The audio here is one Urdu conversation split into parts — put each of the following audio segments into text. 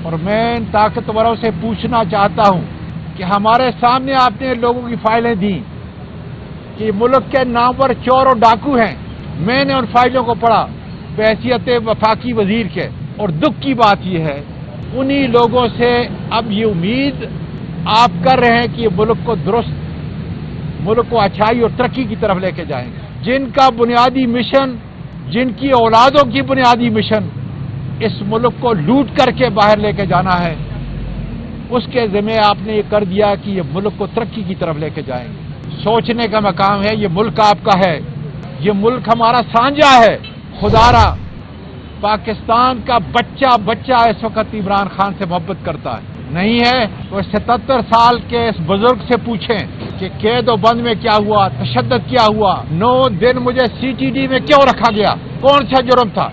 اور میں ان طاقتوروں سے پوچھنا چاہتا ہوں کہ ہمارے سامنے آپ نے لوگوں کی فائلیں دیں کہ ملک کے نامور چور اور ڈاکو ہیں. میں نے ان فائلوں کو پڑھا بحیثیت وفاقی وزیر کے، اور دکھ کی بات یہ ہے انہی لوگوں سے اب یہ امید آپ کر رہے ہیں کہ یہ ملک کو درست، ملک کو اچھائی اور ترقی کی طرف لے کے جائیں گے، جن کا بنیادی مشن، جن کی اولادوں کی بنیادی مشن اس ملک کو لوٹ کر کے باہر لے کے جانا ہے. اس کے ذمہ آپ نے یہ کر دیا کہ یہ ملک کو ترقی کی طرف لے کے جائیں گے. سوچنے کا مقام ہے، یہ ملک آپ کا ہے، یہ ملک ہمارا سانجا ہے. خدارا پاکستان کا بچہ اس وقت عمران خان سے محبت کرتا ہے، نہیں ہے تو 77 سال کے اس بزرگ سے پوچھیں کہ قید و بند میں کیا ہوا، تشدد کیا ہوا، 9 دن مجھے CTD میں کیوں رکھا گیا، کون سا جرم تھا.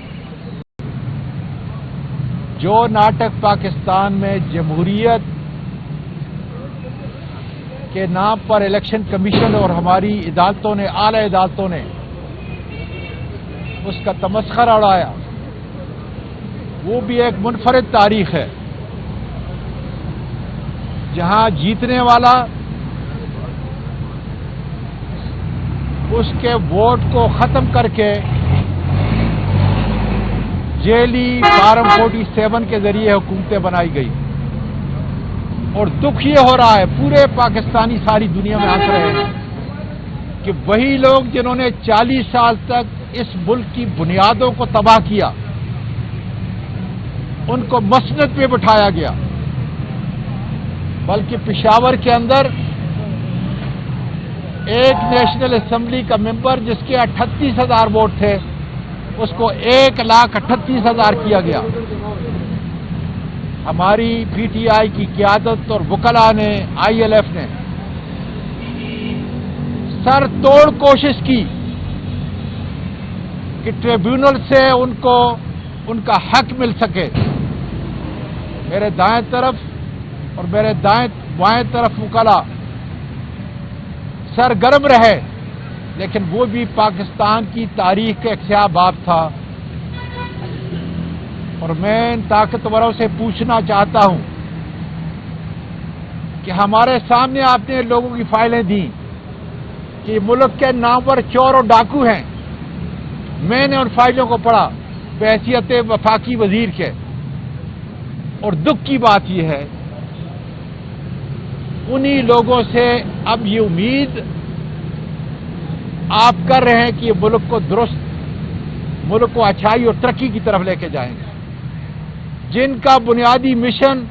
جو ناٹک پاکستان میں جمہوریت کے نام پر الیکشن کمیشن اور ہماری عدالتوں نے، اعلی عدالتوں نے اس کا تمسخر اڑایا، وہ بھی ایک منفرد تاریخ ہے جہاں جیتنے والا اس کے ووٹ کو ختم کر کے جیلی فارم 47 کے ذریعے حکومتیں بنائی گئی. اور دکھ یہ ہو رہا ہے، پورے پاکستانی ساری دنیا میں ہنس رہے ہیں کہ وہی لوگ جنہوں نے 40 سال تک اس ملک کی بنیادوں کو تباہ کیا، ان کو مسند پہ بٹھایا گیا. بلکہ پشاور کے اندر ایک نیشنل اسمبلی کا ممبر جس کے 38,000 ووٹ تھے، اس کو 1,38,000 کیا گیا. ہماری PTI کی قیادت اور وکلاء نے، ILF نے سر توڑ کوشش کی کہ ٹریبیونل سے ان کو ان کا حق مل سکے. میرے دائیں طرف اور میرے بائیں طرف وکلاء سرگرم رہے، لیکن وہ بھی پاکستان کی تاریخ کا ایک سیاہ باب تھا. اور میں ان طاقتوروں سے پوچھنا چاہتا ہوں کہ ہمارے سامنے آپ نے لوگوں کی فائلیں دیں کہ ملک کے نامور چور اور ڈاکو ہیں. میں نے ان فائلوں کو پڑھا بحیثیت وفاقی وزیر کے، اور دکھ کی بات یہ ہے انہی لوگوں سے اب یہ امید آپ کر رہے ہیں کہ یہ ملک کو درست، ملک کو اچھائی اور ترقی کی طرف لے کے جائیں گے، جن کا بنیادی مشن،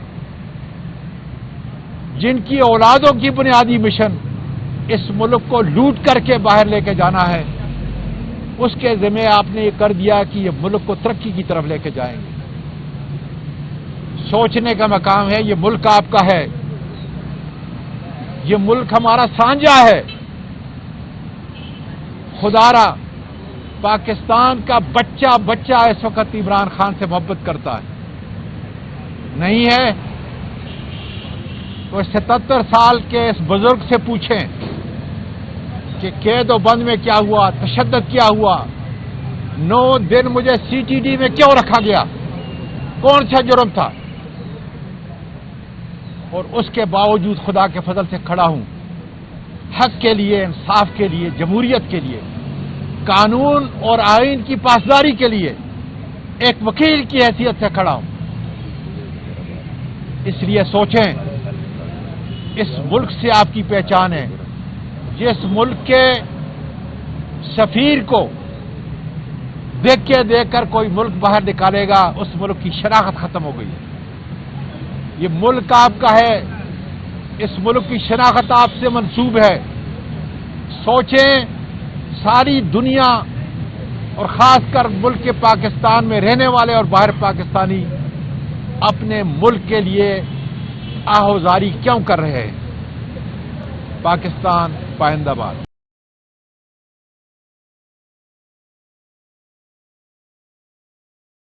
جن کی اولادوں کی بنیادی مشن اس ملک کو لوٹ کر کے باہر لے کے جانا ہے. اس کے ذمہ آپ نے یہ کر دیا کہ یہ ملک کو ترقی کی طرف لے کے جائیں گے. سوچنے کا مقام ہے، یہ ملک آپ کا ہے، یہ ملک ہمارا سانجا ہے. خدارا پاکستان کا بچہ اس وقت عمران خان سے محبت کرتا ہے، نہیں ہے تو 77 سال کے اس بزرگ سے پوچھیں کہ قید و بند میں کیا ہوا، تشدد کیا ہوا، 9 دن مجھے CTD میں کیوں رکھا گیا، کون سا جرم تھا. اور اس کے باوجود خدا کے فضل سے کھڑا ہوں، حق کے لیے، انصاف کے لیے، جمہوریت کے لیے، قانون اور آئین کی پاسداری کے لیے ایک وکیل کی حیثیت سے کھڑا ہوں. اس لیے سوچیں، اس ملک سے آپ کی پہچان ہے. جس ملک کے سفیر کو دیکھ کر کوئی ملک باہر نکالے گا، اس ملک کی شناخت ختم ہو گئی. یہ ملک آپ کا ہے، اس ملک کی شناخت آپ سے منسوب ہے. سوچیں، ساری دنیا اور خاص کر ملک کے پاکستان میں رہنے والے اور باہر پاکستانی اپنے ملک کے لیے آہوزاری کیوں کر رہے ہیں. پاکستان پائندہ باد.